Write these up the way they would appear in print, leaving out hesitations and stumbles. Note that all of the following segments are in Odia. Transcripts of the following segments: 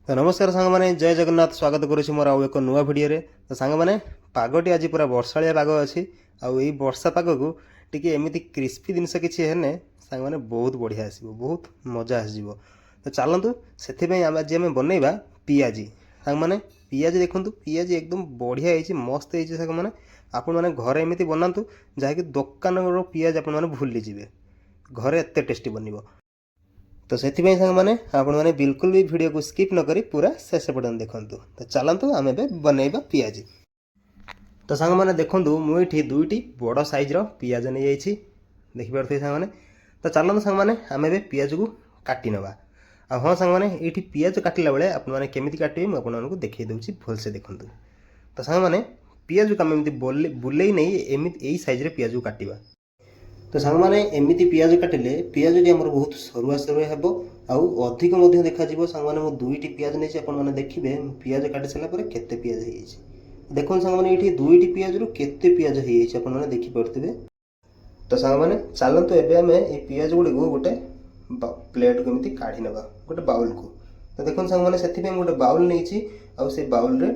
ତ ନମସ୍କାର ସାଙ୍ଗମାନେ, ଜୟ ଜଗନ୍ନାଥ। ସ୍ୱାଗତ କରୁଛି ମୋର ଆଉ ଏକ ନୂଆ ଭିଡ଼ିଓରେ। ତ ସାଙ୍ଗମାନେ, ପାଗଟି ଆଜି ପୁରା ବର୍ଷାଳିଆ ପାଗ ଅଛି। ଆଉ ଏଇ ବର୍ଷା ପାଗକୁ ଟିକେ ଏମିତି କ୍ରିସ୍ପି ଜିନିଷ କିଛି ହେଲେ ସାଙ୍ଗମାନେ ବହୁତ ବଢ଼ିଆ ଆସିବ, ବହୁତ ମଜା ଆସିଯିବ। ତ ଚାଲନ୍ତୁ, ସେଥିପାଇଁ ଆମେ ବନେଇବା ପିଆଜି। ସାଙ୍ଗମାନେ, ପିଆଜି ଦେଖନ୍ତୁ, ପିଆଜି ଏକଦମ ବଢ଼ିଆ ହେଇଛି, ମସ୍ତ ହେଇଛି। ସାଙ୍ଗମାନେ, ଆପଣମାନେ ଘରେ ଏମିତି ବନାନ୍ତୁ ଯାହାକି ଦୋକାନର ପିଆଜି ଆପଣମାନେ ଭୁଲିଯିବେ। ଘରେ ଏତେ ଟେଷ୍ଟି ବନିବ। ତ ସେଥିପାଇଁ ସାଙ୍ଗମାନେ, ଆପଣମାନେ ବିଲକୁଲ ବି ଭିଡ଼ିଓକୁ ସ୍କିପ୍ ନକରି ପୁରା ଶେଷ ପର୍ଯ୍ୟନ୍ତ ଦେଖନ୍ତୁ। ତ ଚାଲନ୍ତୁ ଆମେ ଏବେ ବନେଇବା ପିଆଜି। ତ ସାଙ୍ଗମାନେ ଦେଖନ୍ତୁ, ମୁଁ ଏଠି ଦୁଇଟି ବଡ଼ ସାଇଜ୍ର ପିଆଜ ନେଇଯାଇଛି, ଦେଖିପାରୁଥିବେ ସାଙ୍ଗମାନେ। ତ ଚାଲନ୍ତୁ ସାଙ୍ଗମାନେ, ଆମେ ଏବେ ପିଆଜକୁ କାଟି ନେବା। ଆଉ ହଁ ସାଙ୍ଗମାନେ, ଏଇଠି ପିଆଜ କାଟିଲା ବେଳେ ଆପଣମାନେ କେମିତି କାଟିବେ ମୁଁ ଆପଣମାନଙ୍କୁ ଦେଖାଇ ଦେଉଛି, ଭଲସେ ଦେଖନ୍ତୁ। ତ ସାଙ୍ଗମାନେ, ପିଆଜକୁ ଆମେ ଏମିତି ବୁଲେଇ ନେଇ ଏମିତି ଏଇ ସାଇଜ୍ରେ ପିଆଜକୁ କାଟିବା। ତ ସାଙ୍ଗମାନେ, ଏମିତି ପିଆଜ କାଟିଲେ ପିଆଜଟି ଆମର ବହୁତ ସରୁଆ ସରୁଆ ହେବ ଆଉ ଅଧିକ ମଧ୍ୟ ଦେଖାଯିବ। ସାଙ୍ଗମାନେ, ମୁଁ ଦୁଇଟି ପିଆଜ ନେଇଛି, ଆପଣମାନେ ଦେଖିବେ ପିଆଜ କାଟି ସାରିଲା ପରେ କେତେ ପିଆଜ ହେଇଯାଇଛି। ଦେଖନ୍ତୁ ସାଙ୍ଗମାନେ, ଏଇଠି ଦୁଇଟି ପିଆଜରୁ କେତେ ପିଆଜ ହେଇଯାଇଛି ଆପଣମାନେ ଦେଖିପାରୁଥିବେ। ତ ସାଙ୍ଗମାନେ, ଚାଲନ୍ତୁ ଏବେ ଆମେ এই ପିଆଜ ଗୁଡ଼ିକୁ ଗୋଟେ ପ୍ଲେଟ୍କୁ ଏମିତି କାଢ଼ି ନେବା, ଗୋଟେ ବାଉଲକୁ। ତ ଦେଖନ୍ତୁ ସାଙ୍ଗମାନେ, ସେଥିପାଇଁ ମୁଁ ଗୋଟେ ବାଉଲ ନେଇଛି ଆଉ ସେ ବାଉଲରେ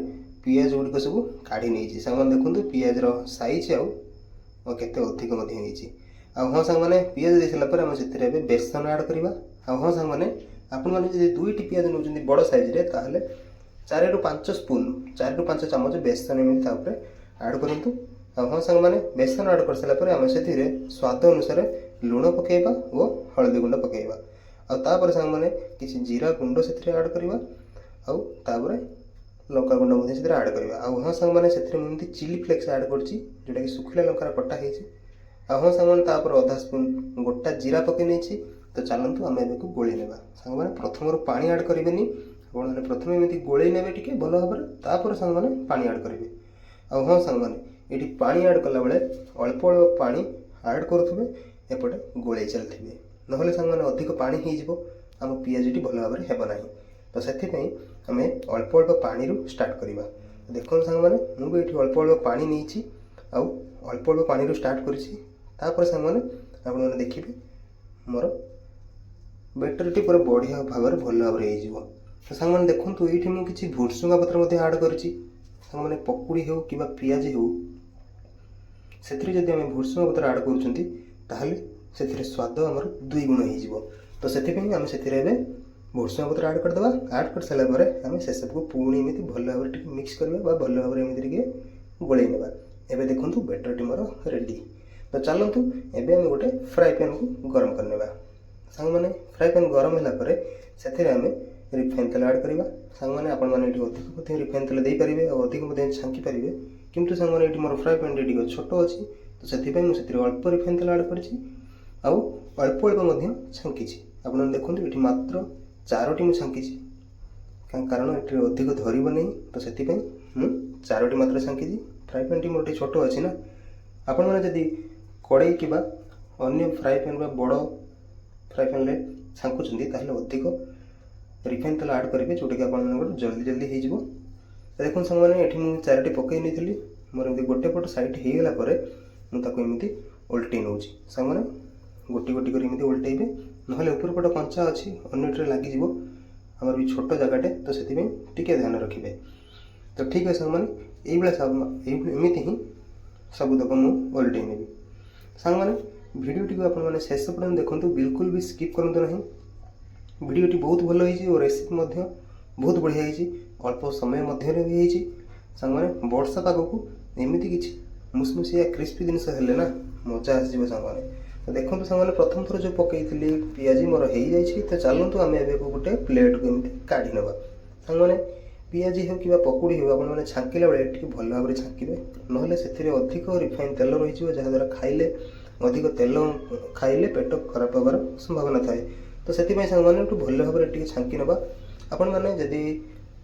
ପିଆଜ ଗୁଡ଼ିକ ସବୁ କାଢ଼ି ନେଇଛି। ସାଙ୍ଗମାନେ ଦେଖନ୍ତୁ, ପିଆଜର ସାଇଜ୍ ଆଉ କେତେ ଅଧିକ ମଧ୍ୟ ହେଇଛି। ଆଉ ହଁ ସାଙ୍ଗମାନେ, ପିଆଜ ଦେଇସାରିଲା ପରେ ଆମେ ସେଥିରେ ଏବେ ବେସନ ଆଡ଼୍ କରିବା। ଆଉ ହଁ ସାଙ୍ଗମାନେ, ଆପଣମାନେ ଯଦି ଦୁଇଟି ପିଆଜ ନେଉଛନ୍ତି ବଡ଼ ସାଇଜ୍ରେ, ତାହେଲେ 4ରୁ 5 ସ୍ପୁନ୍, 4ରୁ 5 ଚାମଚ ବେସନ ଏମିତି ତା ଉପରେ ଆଡ଼୍ କରନ୍ତୁ। ଆଉ ହଁ ସାଙ୍ଗମାନେ, ବେସନ ଆଡ଼୍ କରିସାରିଲା ପରେ ଆମେ ସେଥିରେ ସ୍ୱାଦ ଅନୁସାରେ ଲୁଣ ପକାଇବା ଓ ହଳଦୀ ଗୁଣ୍ଡ ପକାଇବା। ଆଉ ତାପରେ ସାଙ୍ଗମାନେ କିଛି ଜିରା ଗୁଣ୍ଡ ସେଥିରେ ଆଡ଼୍ କରିବା। ଆଉ ତାପରେ ଲଙ୍କା ଗୁଣ୍ଡ ମଧ୍ୟ ସେଥିରେ ଆଡ଼୍ କରିବା। ଆଉ ହଁ ସାଙ୍ଗମାନେ, ସେଥିରେ ମୁଁ ଏମିତି ଚିଲି ଫ୍ଲେକ୍ସ ଆଡ଼୍ କରୁଛି, ଯେଉଁଟାକି ଶୁଖିଲା ଲଙ୍କାର କଟା ହେଇଛି। ଆଉ ହଁ ସାଙ୍ଗମାନେ, ତାପରେ ଅଧା ସ୍ପୁନ୍ ଗୋଟା ଜିରା ପକାଇ ନେଇଛି। ତ ଚାଲନ୍ତୁ ଆମେ ଏବେକୁ ଗୋଳେଇ ନେବା। ସାଙ୍ଗମାନେ, ପ୍ରଥମରୁ ପାଣି ଆଡ଼୍ କରିବେନି, ଆପଣମାନେ ପ୍ରଥମେ ଏମିତି ଗୋଳେଇ ନେବେ ଟିକେ ଭଲ ଭାବରେ, ତାପରେ ସାଙ୍ଗମାନେ ପାଣି ଆଡ଼୍ କରିବେ। ଆଉ ହଁ ସାଙ୍ଗମାନେ, ଏଠି ପାଣି ଆଡ଼୍ କଲାବେଳେ ଅଳ୍ପ ଅଳ୍ପ ପାଣି ଆଡ଼୍ କରୁଥିବେ, ଏପଟେ ଗୋଳେଇ ଚାଲିଥିବେ। ନହେଲେ ସାଙ୍ଗମାନେ ଅଧିକ ପାଣି ହେଇଯିବ, ଆମ ପିଆଜିଟି ଭଲ ଭାବରେ ହେବ ନାହିଁ। ତ ସେଥିପାଇଁ ଆମେ ଅଳ୍ପ ଅଳ୍ପ ପାଣିରୁ ଷ୍ଟାର୍ଟ କରିବା। ଦେଖନ୍ତୁ ସାଙ୍ଗମାନେ, ମୁଁ ବି ଏଠି ଅଳ୍ପ ଅଳ୍ପ ପାଣି ନେଇଛି ଆଉ ଅଳ୍ପ ଅଳ୍ପ ପାଣିରୁ ଷ୍ଟାର୍ଟ କରିଛି। ତାପରେ ସାଙ୍ଗମାନେ, ଆପଣମାନେ ଦେଖିବେ ମୋର ବେଟରଟି ପୁରା ବଢ଼ିଆ ଭାବରେ ଭଲ ଭାବରେ ହେଇଯିବ। ତ ସାଙ୍ଗମାନେ ଦେଖନ୍ତୁ, ଏଇଠି ମୁଁ କିଛି ଭୃଷୁଙ୍ଗା ପତ୍ର ମଧ୍ୟ ଆଡ଼୍ କରିଛି। ସାଙ୍ଗମାନେ, ପକୁଡ଼ି ହେଉ କିମ୍ବା ପିଆଜି ହେଉ, ସେଥିରେ ଯଦି ଆମେ ଭୃଷୁଙ୍ଗା ପତ୍ର ଆଡ଼୍ କରୁଛନ୍ତି, ତାହେଲେ ସେଥିରେ ସ୍ୱାଦ ଆମର 2 ଗୁଣ ହେଇଯିବ। ତ ସେଥିପାଇଁ ଆମେ ସେଥିରେ ଏବେ ଭୃଷୁଙ୍ଗା ପତ୍ର ଆଡ଼୍ କରିଦେବା। ଆଡ଼୍ କରିସାରିଲା ପରେ ଆମେ ସେସବୁକୁ ପୁଣି ଏମିତି ଭଲ ଭାବରେ ଟିକେ ମିକ୍ସ କରିବା ବା ଭଲ ଭାବରେ ଏମିତି ଟିକେ ଗୋଳେଇ ନେବା। ଏବେ ଦେଖନ୍ତୁ, ବେଟରଟି ମୋର ରେଡ଼ି। ତ ଚାଲନ୍ତୁ ଏବେ ଆମେ ଗୋଟେ ଫ୍ରାଏ ପ୍ୟାନ୍କୁ ଗରମ କରିନେବା। ସାଙ୍ଗମାନେ, ଫ୍ରାଏ ପ୍ୟାନ୍ ଗରମ ହେଲା ପରେ ସେଥିରେ ଆମେ ରିଫାଇନ୍ ତେଲ ଆଡ଼୍ କରିବା। ସାଙ୍ଗମାନେ, ଆପଣମାନେ ଏଠି ଅଧିକ ମଧ୍ୟ ରିଫାଇନ୍ ତେଲ ଦେଇପାରିବେ ଆଉ ଅଧିକ ମଧ୍ୟ ଛାଙ୍କି ପାରିବେ। କିନ୍ତୁ ସାଙ୍ଗମାନେ, ଏଠି ମୋର ଫ୍ରାଏ ପ୍ୟାନ୍ଟି ଟିକେ ଛୋଟ ଅଛି, ତ ସେଥିପାଇଁ ମୁଁ ସେଥିରେ ଅଳ୍ପ ରିଫାଇନ୍ ତେଲ ଆଡ଼୍ କରିଛି ଆଉ ଅଳ୍ପ ଅଳ୍ପ ମଧ୍ୟ ଛାଙ୍କିଛି। ଆପଣମାନେ ଦେଖନ୍ତୁ, ଏଠି ମାତ୍ର 4ଟି ମୁଁ ଛାଙ୍କିଛି, କାରଣ ଏଠି ଅଧିକ ଧରିବ ନାହିଁ। ତ ସେଥିପାଇଁ ମୁଁ 4ଟି ମାତ୍ର ଛାଙ୍କିଛି। ଫ୍ରାଏ ପ୍ୟାନ୍ଟି ମୋର ଟିକେ ଛୋଟ ଅଛି ନା। ଆପଣମାନେ ଯଦି କଡ଼େଇ କିମ୍ବା ଅନ୍ୟ ଫ୍ରାଏ ପ୍ୟାନ୍ ବା ବଡ଼ ଫ୍ରାଏ ପ୍ୟାନ୍ରେ ଛାଙ୍କୁଛନ୍ତି, ତାହେଲେ ଅଧିକ ରିଫାଇନ୍ ତେଲ ଆଡ଼୍ କରିବେ, ଯେଉଁଟାକି ଆପଣମାନଙ୍କର ଜଲ୍ଦି ଜଲ୍ଦି ହେଇଯିବ। ଦେଖନ୍ତୁ ସାଙ୍ଗମାନେ, ଏଠି ମୁଁ 4ଟି ପକାଇ ନେଇଥିଲି। ମୋର ଏମିତି ଗୋଟେ ପଟ ସାଇଡ଼୍ ହେଇଗଲା ପରେ ମୁଁ ତାକୁ ଏମିତି ଓଲଟେଇ ନେଉଛି। ସାଙ୍ଗମାନେ, ଗୋଟି ଗୋଟି କରି ଏମିତି ଓଲଟେଇବେ, ନହେଲେ ଉପର ପଟ କଞ୍ଚା ଅଛି, ଅନ୍ୟଟିରେ ଲାଗିଯିବ। ଆମର ବି ଛୋଟ ଜାଗାଟେ, ତ ସେଥିପାଇଁ ଟିକେ ଧ୍ୟାନ ରଖିବେ। ତ ଠିକ୍ ଅଛି ସାଙ୍ଗମାନେ, ଏମିତି ହିଁ ସବୁତକ ମୁଁ ଓଲଟେଇ ନେବି। ସାଙ୍ଗମାନେ, ଭିଡ଼ିଓଟିକୁ ଆପଣମାନେ ଶେଷ ପର୍ଯ୍ୟନ୍ତ ଦେଖନ୍ତୁ, ବିଲକୁଲ ବି ସ୍କିପ୍ କରନ୍ତୁ ନାହିଁ। ଭିଡ଼ିଓଟି ବହୁତ ଭଲ ହେଇଛି ଓ ରେସିପି ମଧ୍ୟ ବହୁତ ବଢ଼ିଆ ହେଇଛି, ଅଳ୍ପ ସମୟ ମଧ୍ୟରେ ବି ହେଇଛି। ସାଙ୍ଗମାନେ, ବର୍ଷା ପାଗକୁ ଏମିତି କିଛି ମୁସମୁସିଆ କ୍ରିସ୍ପି ଜିନିଷ ହେଲେ ନା ମଜା ଆସିଯିବ ସାଙ୍ଗମାନେ। ତ ଦେଖନ୍ତୁ ସାଙ୍ଗମାନେ, ପ୍ରଥମ ଥର ଯେଉଁ ପକାଇଥିଲି ପିଆଜି ମୋର ହେଇଯାଇଛି। ତ ଚାଲନ୍ତୁ ଆମେ ଏବେ ଗୋଟେ ପ୍ଲେଟ୍କୁ ଏମିତି କାଢ଼ି ନେବା। ସାଙ୍ଗମାନେ, ପିଆଜି ହେଉ କିମ୍ବା ପକୁଡ଼ି ହେଉ, ଆପଣମାନେ ଛାଙ୍କିଲା ବେଳେ ଟିକେ ଭଲ ଭାବରେ ଛାଙ୍କିବେ, ନହେଲେ ସେଥିରେ ଅଧିକ ରିଫାଇନ୍ ତେଲ ରହିଯିବ, ଯାହାଦ୍ୱାରା ଅଧିକ ତେଲ ଖାଇଲେ ପେଟ ଖରାପ ହେବାର ସମ୍ଭାବନା ଥାଏ। ତ ସେଥିପାଇଁ ସାଙ୍ଗମାନେ, একটু ଭଲ ଭାବରେ ଟିକେ ଛାଙ୍କି ନେବା। ଆପଣମାନେ ଯଦି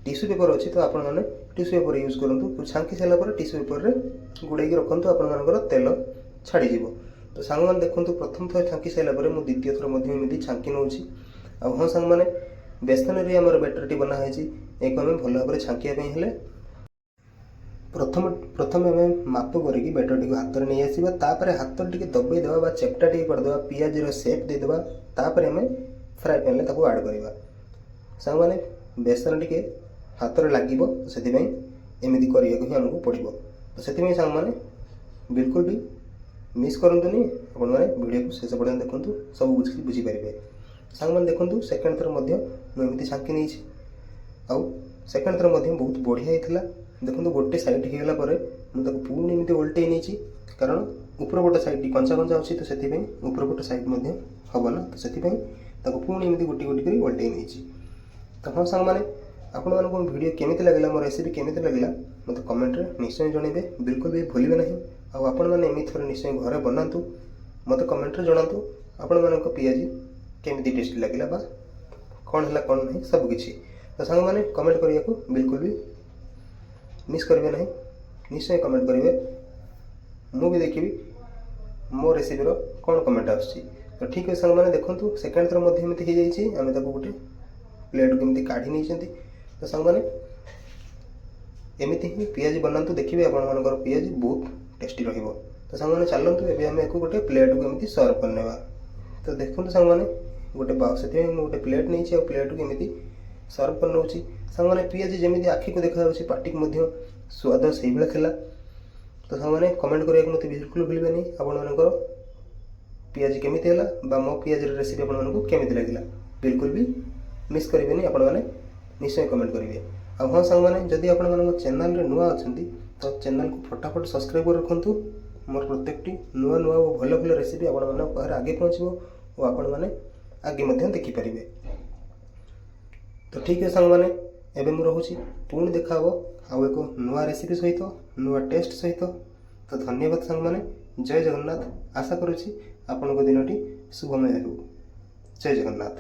ଟିସ୍ୟୁ ପେପର୍ ଅଛି, ତ ଆପଣମାନେ ଟିସ୍ୟୁ ପେପର୍ ୟୁଜ୍ କରନ୍ତୁ। ଛାଙ୍କି ସାରିଲା ପରେ ଟିସ୍ୟୁ ପେପର୍ରେ ଗୁଡ଼େଇକି ରଖନ୍ତୁ, ଆପଣମାନଙ୍କର ତେଲ ଛାଡ଼ିଯିବ। ତ ସାଙ୍ଗମାନେ ଦେଖନ୍ତୁ, ପ୍ରଥମ ଥର ଛାଙ୍କି ସାରିଲା ପରେ ମୁଁ ଦ୍ୱିତୀୟ ଥର ମଧ୍ୟ ଏମିତି ଛାଙ୍କି ନେଉଛି। ଆଉ ହଁ ସାଙ୍ଗମାନେ, ବେସନରେ ଆମର ବେଟରଟି ବନା ହେଇଛି। ଏହାକୁ ଆମେ ଭଲ ଭାବରେ ଛାଙ୍କିବା ପାଇଁ ହେଲେ ପ୍ରଥମେ ଆମେ ମାପ କରିକି ବେଟରଟିକୁ ହାତରେ ନେଇ ଆସିବା। ତାପରେ ହାତରେ ଟିକେ ଦବେଇ ଦେବା ବା ଚେପ୍ଟା ଟିକେ କରିଦେବା, ପିଆଜିର ସେପ୍ ଦେଇଦେବା। ତାପରେ ଆମେ ଫ୍ରାଏ ପ୍ୟାନ୍ରେ ତାକୁ ଆଡ଼୍ କରିବା। ସାଙ୍ଗମାନେ, ବେସନ ଟିକେ ହାତରେ ଲାଗିବ, ସେଥିପାଇଁ ଏମିତି କରିବାକୁ ହିଁ ଆମକୁ ପଡ଼ିବ। ତ ସେଥିପାଇଁ ସାଙ୍ଗମାନେ ବିଲକୁଲ ବି ମିସ୍ କରନ୍ତୁନି, ଆପଣମାନେ ଭିଡ଼ିଓକୁ ଶେଷ ପର୍ଯ୍ୟନ୍ତ ଦେଖନ୍ତୁ, ସବୁ ବୁଝିପାରିବେ। ସାଙ୍ଗମାନେ ଦେଖନ୍ତୁ ସେକେଣ୍ଡ ଥର ମଧ୍ୟ ମୁଁ ଏମିତି ଛାଙ୍କି ନେଇଛି, ଆଉ ସେକେଣ୍ଡ ଥର ମଧ୍ୟ ବହୁତ ବଢ଼ିଆ ହେଇଥିଲା। ଦେଖନ୍ତୁ ଗୋଟେ ସାଇଡ଼୍ ହେଇଗଲା ପରେ ମୁଁ ତାକୁ ପୁଣି ଏମିତି ଓଲଟେଇ ନେଇଛି, କାରଣ ଉପର ପଟ ସାଇଡ଼୍ଟି କଞ୍ଚା କଞ୍ଚା ଅଛି, ତ ସେଥିପାଇଁ ଉପର ପଟ ସାଇଡ଼୍ ମଧ୍ୟ ହେବ ନା, ତ ସେଥିପାଇଁ ତାକୁ ପୁଣି ଏମିତି ଗୋଟି ଗୋଟି କରି ଓଲଟେଇ ନେଇଛି। ତ ହଁ ସାଙ୍ଗମାନେ, ଆପଣମାନଙ୍କୁ ମୋ ଭିଡ଼ିଓ କେମିତି ଲାଗିଲା, ମୋ ରେସିପି କେମିତି ଲାଗିଲା ମୋତେ କମେଣ୍ଟରେ ନିଶ୍ଚୟ ଜଣାଇବେ, ବିଲକୁଲ ବି ଭୁଲିବେ ନାହିଁ। ଆଉ ଆପଣମାନେ ଏମିତି ଥରେ ନିଶ୍ଚୟ ଘରେ ବନାନ୍ତୁ, ମୋତେ କମେଣ୍ଟରେ ଜଣାନ୍ତୁ ଆପଣମାନଙ୍କ ପିଆଜି କେମିତି ଟେଷ୍ଟି ଲାଗିଲା ବା କ'ଣ ହେଲା କ'ଣ ନାହିଁ ସବୁକିଛି। ତ ସାଙ୍ଗମାନେ କମେଣ୍ଟ କରିବାକୁ ବିଲକୁଲ ବି ମିସ୍ କରିବେ ନାହିଁ, ନିଶ୍ଚୟ କମେଣ୍ଟ କରିବେ, ମୁଁ ବି ଦେଖିବି ମୋ ରେସିପିର କ'ଣ କମେଣ୍ଟ ଆସୁଛି। ତ ଠିକ୍ ଅଛି ସାଙ୍ଗମାନେ, ଦେଖନ୍ତୁ ସେକେଣ୍ଡ ଥର ମଧ୍ୟ ଏମିତି ହେଇଯାଇଛି, ଆମେ ତାକୁ ଗୋଟେ ପ୍ଲେଟ୍କୁ ଏମିତି କାଢ଼ି ନେଇଛନ୍ତି। ତ ସାଙ୍ଗମାନେ ଏମିତି ହିଁ ପିଆଜି ବନାନ୍ତୁ, ଦେଖିବେ ଆପଣମାନଙ୍କର ପିଆଜି ବହୁତ ଟେଷ୍ଟି ରହିବ। ତ ସାଙ୍ଗମାନେ ଚାଲନ୍ତୁ ଏବେ ଆମେ ୟାକୁ ଗୋଟେ ପ୍ଲେଟ୍କୁ ଏମିତି ସର୍ଭ କରିନେବା। ତ ଦେଖନ୍ତୁ ସାଙ୍ଗମାନେ ସେଥିପାଇଁ ମୁଁ ଗୋଟେ ପ୍ଲେଟ୍ ନେଇଛି, ଆଉ ପ୍ଲେଟ୍କୁ ଏମିତି ସର୍ଭ କରି ନେଉଛି। ସାଙ୍ଗମାନେ ପିଆଜି ଯେମିତି ଆଖିକୁ ଦେଖାଯାଉଛି, ପାଟିକୁ ମଧ୍ୟ ସ୍ୱାଦ ସେଇଭଳିଆ ଥିଲା। ତ ସାଙ୍ଗମାନେ କମେଣ୍ଟ କରିବାକୁ ମୋତେ ବିଲକୁଲ ଭୁଲିବେନି, ଆପଣମାନଙ୍କର ପିଆଜି କେମିତି ହେଲା ବା ମୋ ପିଆଜିର ରେସିପି ଆପଣମାନଙ୍କୁ କେମିତି ଲାଗିଲା, ବିଲକୁଲ ବି ମିସ୍ କରିବେନି, ଆପଣମାନେ ନିଶ୍ଚୟ କମେଣ୍ଟ କରିବେ। ଆଉ ହଁ ସାଙ୍ଗମାନେ, ଯଦି ଆପଣମାନେ ମୋ ଚ୍ୟାନେଲରେ ନୂଆ ଅଛନ୍ତି ତ ଚ୍ୟାନେଲକୁ ଫଟାଫଟ ସବସ୍କ୍ରାଇବ୍ କରି ରଖନ୍ତୁ। ମୋର ପ୍ରତ୍ୟେକଟି ନୂଆ ନୂଆ ଓ ଭଲ ଭଲ ରେସିପି ଆପଣମାନଙ୍କ ପାଖରେ ଆଗେ ପହଞ୍ଚିବ ଓ ଆପଣମାନେ ଆଗେ ମଧ୍ୟ ଦେଖିପାରିବେ। ତ ଠିକ୍ ଅଛି ସାଙ୍ଗମାନେ, ଏବେ ମୁଁ ରହୁଛି, ପୁଣି ଦେଖା ହେବ ଆଉ ଏକ ନୂଆ ରେସିପି ସହିତ, ନୂଆ ଟେଷ୍ଟ ସହିତ। ତ ଧନ୍ୟବାଦ ସାଙ୍ଗମାନେ, ଜୟ ଜଗନ୍ନାଥ। ଆଶା କରୁଛି ଆପଣଙ୍କ ଦିନଟି ଶୁଭମୟ ହେଉ। ଜୟ ଜଗନ୍ନାଥ।